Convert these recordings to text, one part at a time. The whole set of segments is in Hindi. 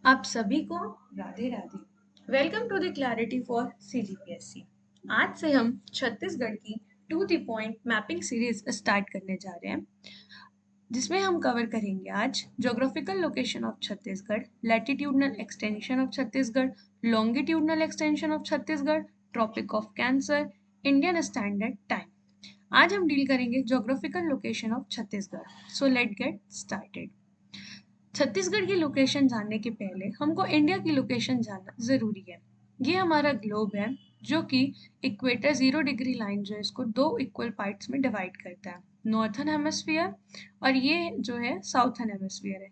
आप सभी को Radhe Radhe. Welcome to the clarity for CGPSC. आज से हम छत्तीसगढ़ की to the point mapping series start करने जा रहे हैं, जिसमें हम कवर करेंगे आज geographical location of Chhattisgarh, latitudinal extension of Chhattisgarh, longitudinal extension of Chhattisgarh, tropic of cancer, Indian standard time. आज हम डील करेंगे geographical location of Chhattisgarh. So let get started. Chhattisgarh की लोकेशन जानने के पहले हमको इंडिया की लोकेशन जानना ज़रूरी है। ये हमारा ग्लोब है जो कि इक्वेटर 0 डिग्री लाइन जो है इसको दो इक्वल पार्ट्स में डिवाइड करता है, नॉर्थन हेमिस्फीयर और ये जो है साउथर्न हेमिस्फीयर है।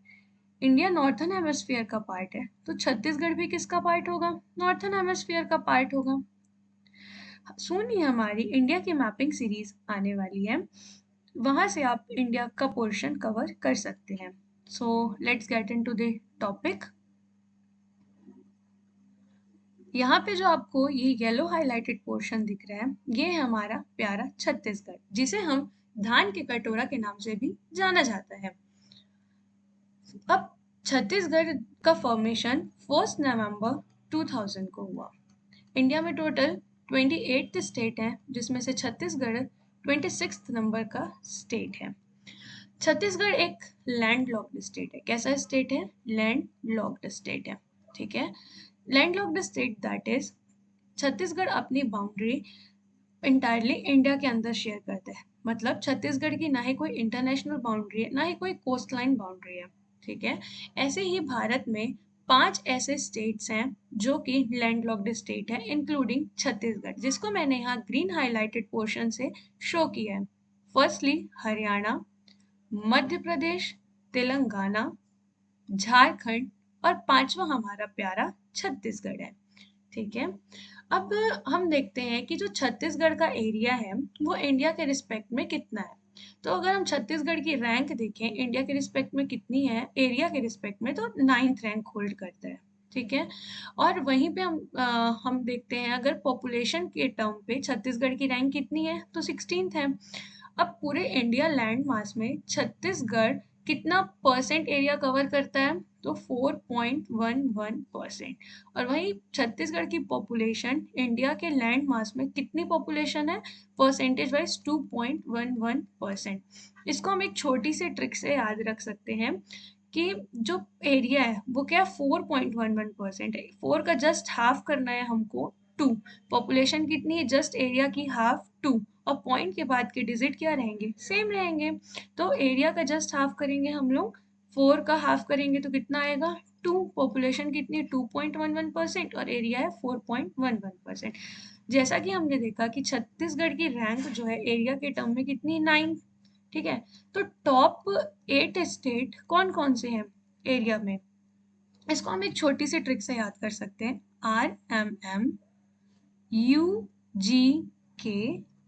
इंडिया नॉर्थन हेमिस्फीयर का पार्ट है, तो छत्तीसगढ़ भी किसका पार्ट होगा? नॉर्थन हेमिस्फीयर का पार्ट होगा। सून ही हमारी इंडिया की मैपिंग सीरीज आने वाली है, वहां से आप इंडिया का पोर्शन कवर कर सकते हैं। So let's get into the topic. यहाँ पे जो आपको ये येलो हाइलाइटेड पोर्शन दिख रहा है, ये है हमारा प्यारा छत्तीसगढ़, जिसे हम धान के कटोरा के नाम से भी जाना जाता है। अब छत्तीसगढ़ का फॉर्मेशन 1 नवंबर 2000 को हुआ। इंडिया में टोटल 28 स्टेट हैं, जिसमें से छत्तीसगढ़ 26 नंबर का स्टेट है। छत्तीसगढ़ एक लैंड लॉक्ड स्टेट है। कैसा स्टेट है? लैंड लॉक्ड स्टेट है। ठीक है, land locked state that is Chhattisgarh अपनी बाउंड्री इंटायरली इंडिया के अंदर शेयर करता है। मतलब छत्तीसगढ़ की ना ही कोई इंटरनेशनल बाउंड्री है, ना ही कोई कोस्ट लाइन बाउंड्री है। ठीक है, ऐसे ही भारत में 5 ऐसे स्टेट्स हैं जो कि लैंड लॉक्ड स्टेट है, इंक्लूडिंग छत्तीसगढ़, जिसको मैंने यहाँ ग्रीन हाईलाइटेड पोर्शन से शो किया है। फर्स्टली हरियाणा, मध्य प्रदेश, तेलंगाना, झारखंड और पांचवा हमारा प्यारा छत्तीसगढ़ है। ठीक है, अब हम देखते हैं कि जो छत्तीसगढ़ का एरिया है वो इंडिया के रिस्पेक्ट में कितना है। तो अगर हम छत्तीसगढ़ की रैंक देखें इंडिया के रिस्पेक्ट में कितनी है, एरिया के रिस्पेक्ट में, तो 9th रैंक होल्ड करता है। ठीक है, और वहीं पे हम देखते हैं अगर पॉपुलेशन के टर्म पे छत्तीसगढ़ की रैंक कितनी है, तो 16th है। अब पूरे इंडिया लैंड मास में छत्तीसगढ़ कितना परसेंट एरिया कवर करता है, तो 4.11%। और वहीं छत्तीसगढ़ की पॉपुलेशन इंडिया के लैंड मास में कितनी पॉपुलेशन है, परसेंटेज वाइज 2.11%। इसको हम एक छोटी सी ट्रिक से याद रख सकते हैं कि जो एरिया है वो क्या 4.11% है। 4 का जस्ट हाफ करना है हमको 2। पॉपुलेशन कितनी है? जस्ट एरिया की हाफ 2, और पॉइंट के बाद के डिजिट क्या रहेंगे? सेम रहेंगे। तो एरिया का जस्ट हाफ करेंगे हम लोग, 4 का हाफ करेंगे तो कितना आएगा? 2। पॉपुलेशन कितनी है? 2.11% और एरिया है 4.11%। जैसा कि हमने देखा कि छत्तीसगढ़ की रैंक जो है एरिया के टर्म में कितनी? 9। ठीक है, तो टॉप 8 स्टेट कौन कौन से हैं एरिया में? इसको हम एक छोटी सी ट्रिक से याद कर सकते हैं। RMM UGK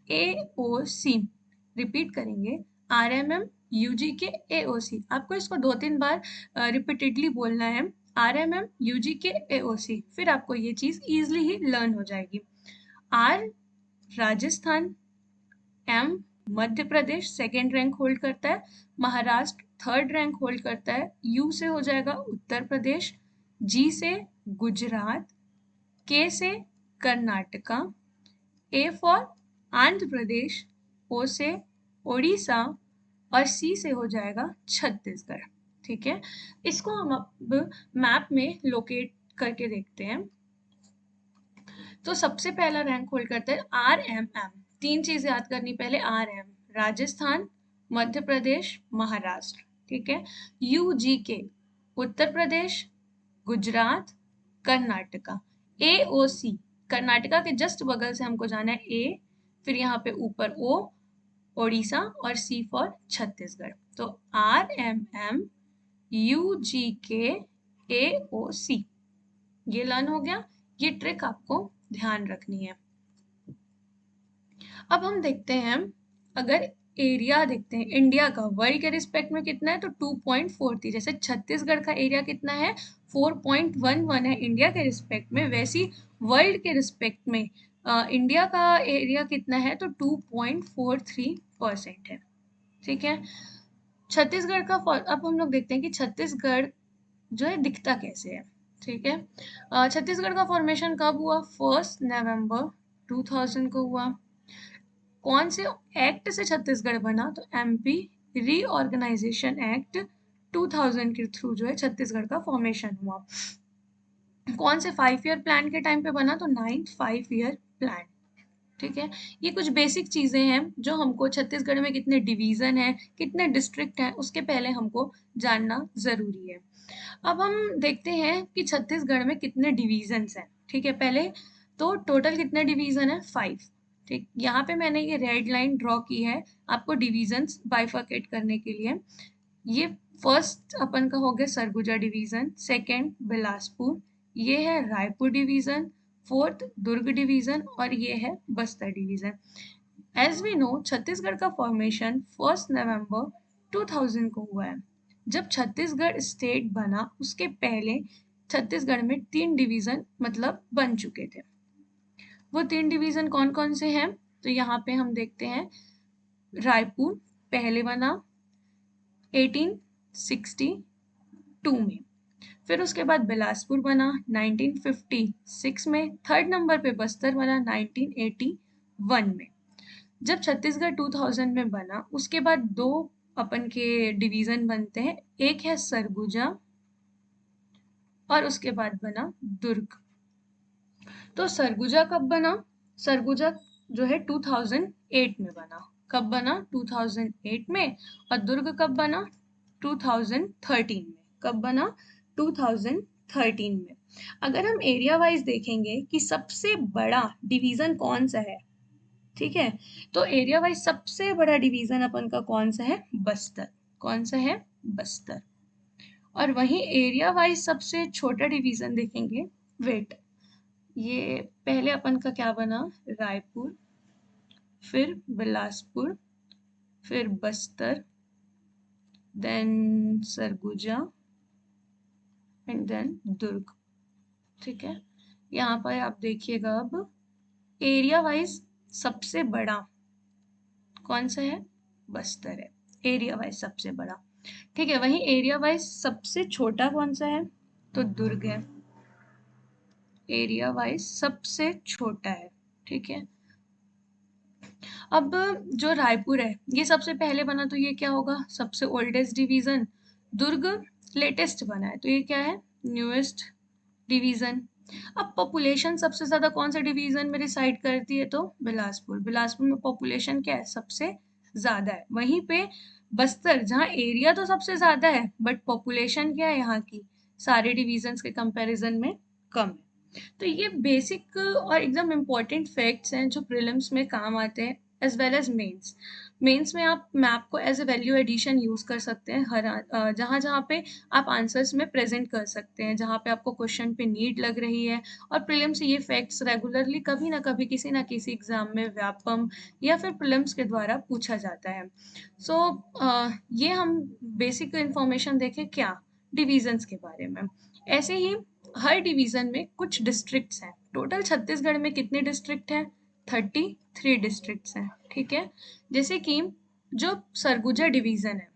AOC। रिपीट करेंगे, RMM UGK AOC। आपको इसको 2-3 बार रिपीटेडली बोलना है, RMM UGK AOC, फिर आपको ये चीज इजिली ही लर्न हो जाएगी। R Rajasthan, M Madhya Pradesh 2nd rank hold करता है, महाराष्ट्र 3rd रैंक होल्ड करता है, U से हो जाएगा उत्तर प्रदेश, G से गुजरात, K से Karnataka, A for Andhra Pradesh, O से ओडिशा और C से हो जाएगा छत्तीसगढ़। ठीक है, इसको हम अब मैप में लोकेट करके देखते हैं। तो सबसे पहला रैंक होल्ड करता है RMM। 3 चीज याद करनी पहले, RM राजस्थान, मध्य प्रदेश, महाराष्ट्र। ठीक है, UGK उत्तर प्रदेश, गुजरात, कर्नाटका, AOC कर्नाटका के जस्ट बगल से हमको जाना है A, फिर यहाँ पे ऊपर O ओडिशा और C फॉर छत्तीसगढ़। तो RMM UGK AOC ये लर्न हो गया। ये ट्रिक आपको ध्यान रखनी है। अब हम देखते हैं, अगर एरिया देखते हैं इंडिया का वर्ल्ड के रिस्पेक्ट में कितना है, तो 2.43। जैसे छत्तीसगढ़ का एरिया कितना है? 4.11 है इंडिया के रिस्पेक्ट में, वैसी वर्ल्ड के रिस्पेक्ट में इंडिया का एरिया कितना है, तो 2.43% है। ठीक है, छत्तीसगढ़ का अब हम लोग देखते हैं कि छत्तीसगढ़ जो है दिखता कैसे है। ठीक है। छत्तीसगढ़ का फॉर्मेशन कब हुआ? 1 नवंबर 2000 को हुआ। कौन से एक्ट से छत्तीसगढ़ बना? तो एमपी रीऑर्गेनाइजेशन एक्ट 2000 के थ्रू जो है छत्तीसगढ़ का फॉर्मेशन हुआ। कौन से 5 ईयर प्लान के टाइम पे बना? तो 9th 5 ईयर प्लान। ठीक है, ये कुछ बेसिक चीजें हैं जो हमको छत्तीसगढ़ में कितने डिवीजन है, कितने डिस्ट्रिक्ट हैं, उसके पहले हमको जानना जरूरी है। अब हम देखते हैं कि छत्तीसगढ़ में कितने डिवीजन्स हैं। ठीक है, पहले तो टोटल कितने डिवीजन है? 5। ठीक, यहाँ पे मैंने ये रेड लाइन ड्रॉ की है आपको डिवीजन्स बाइफरकेट करने के लिए। ये फर्स्ट अपन का हो गया सरगुजा डिवीजन, सेकंड बिलासपुर, ये है Raipur division, fourth Durg division और ये है Bastar division. As we know Chhattisgarh का फॉर्मेशन 1 नवंबर 2000 को हुआ है। जब छत्तीसगढ़ स्टेट बना उसके पहले छत्तीसगढ़ में 3 डिवीजन मतलब बन चुके थे। वो 3 डिवीजन कौन कौन से हैं? तो यहाँ पे हम देखते हैं रायपुर पहले बना 1862 में, फिर उसके बाद बिलासपुर बना 1956 में, थर्ड नंबर पे बस्तर बना 1981 में। जब छत्तीसगढ़ 2000 में बना उसके बाद 2 अपन के डिवीजन बनते हैं, एक है सरगुजा और उसके बाद बना दुर्ग। तो सरगुजा कब बना? सरगुजा जो है 2008 में बना। कब बना? 2008 में। और दुर्ग कब बना? 2013 में। कब बना? 2013 में। अगर हम एरिया वाइज देखेंगे कि सबसे बड़ा डिवीजन कौन सा है, ठीक है, तो एरिया वाइज सबसे बड़ा डिवीजन अपन का कौन सा है? बस्तर। कौन सा है? बस्तर। और वहीं एरिया वाइज सबसे छोटा डिवीजन देखेंगे, वेट, ये पहले अपन का क्या बना? रायपुर, फिर बिलासपुर, फिर Bastar, then Surguja and then Durg. ठीक है, यहाँ पर आप देखिएगा अब एरिया वाइज सबसे बड़ा कौन सा है? बस्तर है, एरिया वाइज सबसे बड़ा। ठीक है, वहीं एरिया वाइज सबसे छोटा कौन सा है? तो दुर्ग है, एरिया वाइज सबसे छोटा है। ठीक है, अब जो रायपुर है ये सबसे पहले बना तो ये क्या होगा? सबसे ओल्डेस्ट डिवीजन। दुर्ग लेटेस्ट बना है तो ये क्या है? Newest division. अब पॉपुलेशन सबसे ज्यादा कौन सा डिवीजन में रिसाइड करती है? तो बिलासपुर। बिलासपुर में पॉपुलेशन क्या है? सबसे ज्यादा है। वहीं पे बस्तर, जहाँ एरिया तो सबसे ज्यादा है बट पॉपुलेशन क्या है यहाँ की? सारे डिवीजन्स के कंपैरिजन में कम है। तो ये बेसिक और एकदम इम्पोर्टेंट फैक्ट्स हैं जो प्रीलिम्स में काम आते हैं as well as mains. Mains में आप मैप को as a value addition use कर सकते हैं, हर जहाँ जहाँ पे आप आंसर्स में प्रेजेंट कर सकते हैं, जहाँ पे आपको क्वेश्चन पे नीड लग रही है। और प्रीलिम्स से ये फैक्ट्स रेगुलरली कभी ना कभी किसी ना किसी एग्जाम में व्यापम या फिर प्रीलिम्स के द्वारा पूछा जाता है। सो ये हम बेसिक इंफॉर्मेशन देखें क्या? डिविजन्स के बारे में। ऐसे ही हर डिवीजन में कुछ डिस्ट्रिक्ट्स हैं। टोटल छत्तीसगढ़ में कितने डिस्ट्रिक्ट हैं? 33 डिस्ट्रिक्ट्स हैं। ठीक है, जैसे कि जो सरगुजा डिवीजन है,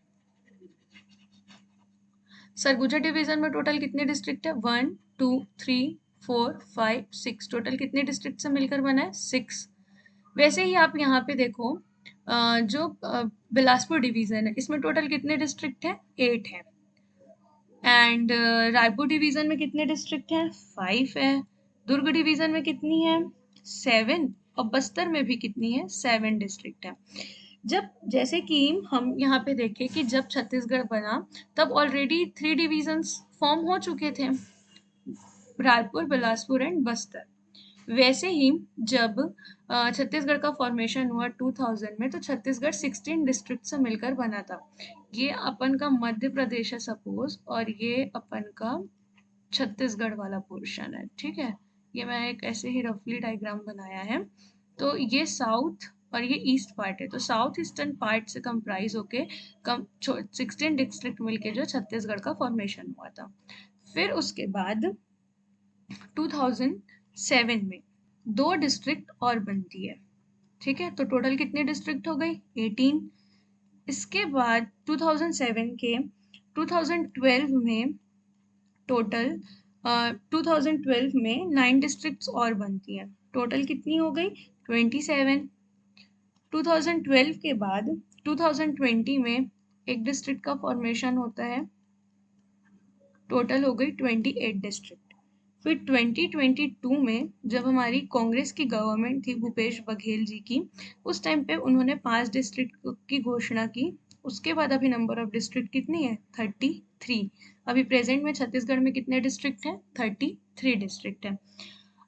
सरगुजा डिवीजन में टोटल कितने डिस्ट्रिक्ट है? 1 2 3 4 5 6। टोटल कितने डिस्ट्रिक्ट से मिलकर बना है? 6। वैसे ही आप यहाँ पे देखो जो बिलासपुर डिवीजन है इसमें टोटल कितने डिस्ट्रिक्ट है? 8 है। एंड रायपुर डिवीजन में कितने डिस्ट्रिक्ट हैं? 5 है। दुर्ग डिवीजन में कितनी है? 7। और बस्तर में भी कितनी है? 7 डिस्ट्रिक्ट है। जब जैसे कि हम यहाँ पे देखें कि जब छत्तीसगढ़ बना तब ऑलरेडी 3 डिवीजन्स फॉर्म हो चुके थे, रायपुर, बिलासपुर एंड बस्तर। वैसे ही जब छत्तीसगढ़ का फॉर्मेशन हुआ 2000 में तो छत्तीसगढ़ 16 डिस्ट्रिक्ट से मिलकर बना था। ये अपन का मध्य प्रदेश है सपोज, और ये अपन का छत्तीसगढ़ वाला पोर्शन है। ठीक है, ये मैं एक ऐसे ही रफली डायग्राम बनाया है। तो ये साउथ और ये ईस्ट पार्ट है, तो साउथ ईस्टर्न पार्ट से कंप्राइज होके 16 डिस्ट्रिक्ट मिलके जो छत्तीसगढ़ का फॉर्मेशन हुआ था। फिर उसके बाद 2007 में 2 डिस्ट्रिक्ट और बनती है। ठीक है, तो टोटल कितने डिस्ट्रिक्ट हो गई? 18। इसके बाद 2007 के 2012 में टोटल 2012 में 9 डिस्ट्रिक्ट्स और बनती हैं। टोटल कितनी हो गई? 27। 2012 के बाद 2020 में एक डिस्ट्रिक्ट का फॉर्मेशन होता है, टोटल हो गई 28 डिस्ट्रिक्ट। फिर 2022 में जब हमारी कांग्रेस की गवर्नमेंट थी भूपेश बघेल जी की, उस टाइम पे उन्होंने 5 डिस्ट्रिक्ट की घोषणा की। उसके बाद अभी नंबर ऑफ डिस्ट्रिक्ट कितनी है? 33। अभी प्रेजेंट में छत्तीसगढ़ में कितने डिस्ट्रिक्ट हैं? 33 डिस्ट्रिक्ट हैं।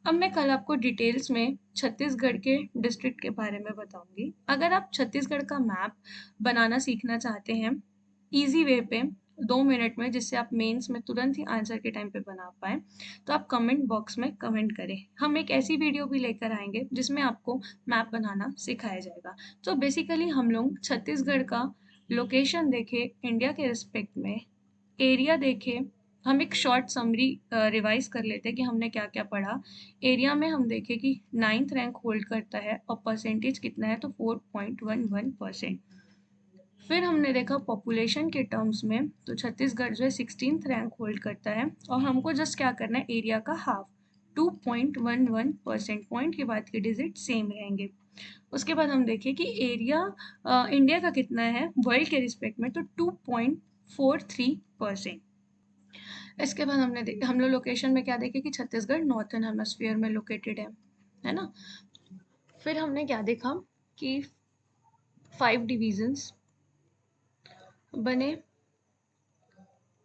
अब मैं कल आपको डिटेल्स में छत्तीसगढ़ के डिस्ट्रिक्ट के बारे में बताऊंगी। अगर आप छत्तीसगढ़ का मैप बनाना सीखना चाहते हैं इजी वे पे 2 मिनट में, जिससे आप मेंस में तुरंत ही आंसर के टाइम पे बना पाए, तो आप कमेंट बॉक्स में कमेंट करें। हम एक ऐसी वीडियो भी लेकर आएंगे जिसमें आपको मैप बनाना सिखाया जाएगा। तो बेसिकली हम लोग छत्तीसगढ़ का लोकेशन देखे इंडिया के रिस्पेक्ट में, एरिया देखे, हम एक शॉर्ट समरी रिवाइज कर लेते हैं कि हमने क्या क्या पढ़ा। एरिया में हम देखें कि 9th रैंक होल्ड करता है और परसेंटेज कितना है? तो 4.11%। फिर हमने देखा पॉपुलेशन के टर्म्स में, तो छत्तीसगढ़ जो है 16th रैंक होल्ड करता है और हमको जस्ट क्या करना है? एरिया का हाफ 2.11%। पॉइंट के बाद के डिजिट सेम रहेंगे। उसके बाद हम देखें कि एरिया इंडिया का कितना है वर्ल्ड के रिस्पेक्ट में, तो 2.43%। इसके बाद हम लोग लोकेशन में क्या देखे कि छत्तीसगढ़ नॉर्थन हेमस्फीयर में लोकेटेड है ना। फिर हमने क्या देखा कि 5 डिविजन्स बने,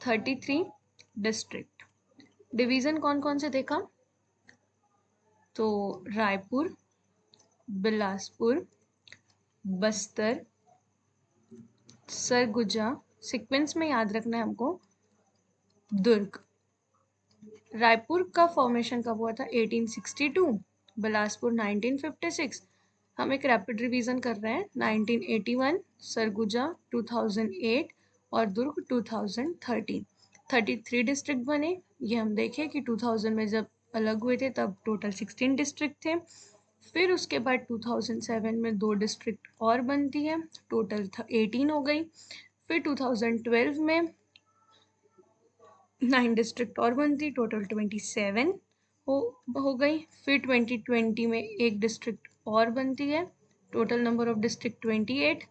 33 डिस्ट्रिक्ट। डिवीजन कौन कौन से देखा? तो रायपुर, बिलासपुर, बस्तर, सरगुजा, सीक्वेंस में याद रखना है हमको, दुर्ग। रायपुर का फॉर्मेशन कब हुआ था? 1862, बिलासपुर 1956, हम एक रैपिड रिवीजन कर रहे हैं, 1981, सरगुजा 2008 और दुर्ग 2013। 33 डिस्ट्रिक्ट बने। ये हम देखें कि 2000 में जब अलग हुए थे तब टोटल 16 डिस्ट्रिक्ट थे। फिर उसके बाद 2007 में 2 डिस्ट्रिक्ट और बनती है, टोटल 18 हो गई। फिर 2012 में 9 डिस्ट्रिक्ट और बनती, टोटल 27 हो गई। फिर 2020 में एक डिस्ट्रिक्ट और बनती है, टोटल नंबर ऑफ डिस्ट्रिक्ट 28।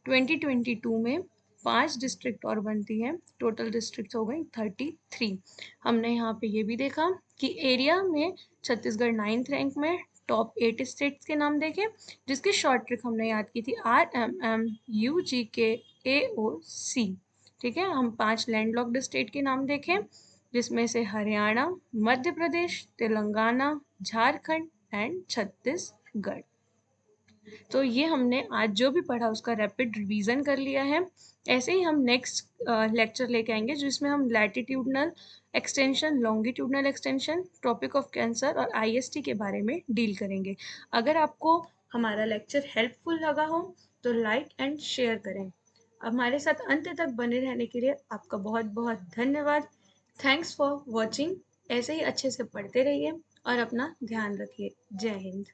2022 में 5 डिस्ट्रिक्ट और बनती है, टोटल डिस्ट्रिक्ट हो गई 33। हमने यहाँ पे ये भी देखा कि एरिया में छत्तीसगढ़ 9th रैंक में, टॉप 8 स्टेट्स के नाम देखे जिसकी शॉर्ट ट्रिक हमने याद की थी RMMUGKAOC। ठीक है, हम 5 लैंडलॉक्ड स्टेट के नाम देखें जिसमें से हरियाणा, मध्य प्रदेश, तेलंगाना, झारखंड एंड छत्तीसगढ़। तो ये हमने आज जो भी पढ़ा उसका रैपिड रिवीजन कर लिया है। ऐसे ही हम नेक्स्ट लेक्चर लेके आएंगे जिसमें हम latitudinal extension, longitudinal extension, tropic of cancer और IST के बारे में डील करेंगे। अगर आपको हमारा लेक्चर हेल्पफुल लगा हो तो लाइक एंड शेयर करें। हमारे साथ अंत तक बने रहने के लिए आपका बहुत बहुत धन्यवाद। Thanks for watching. ऐसे ही अच्छे से पढ़ते रहिए और अपना ध्यान रखिए। जय हिंद।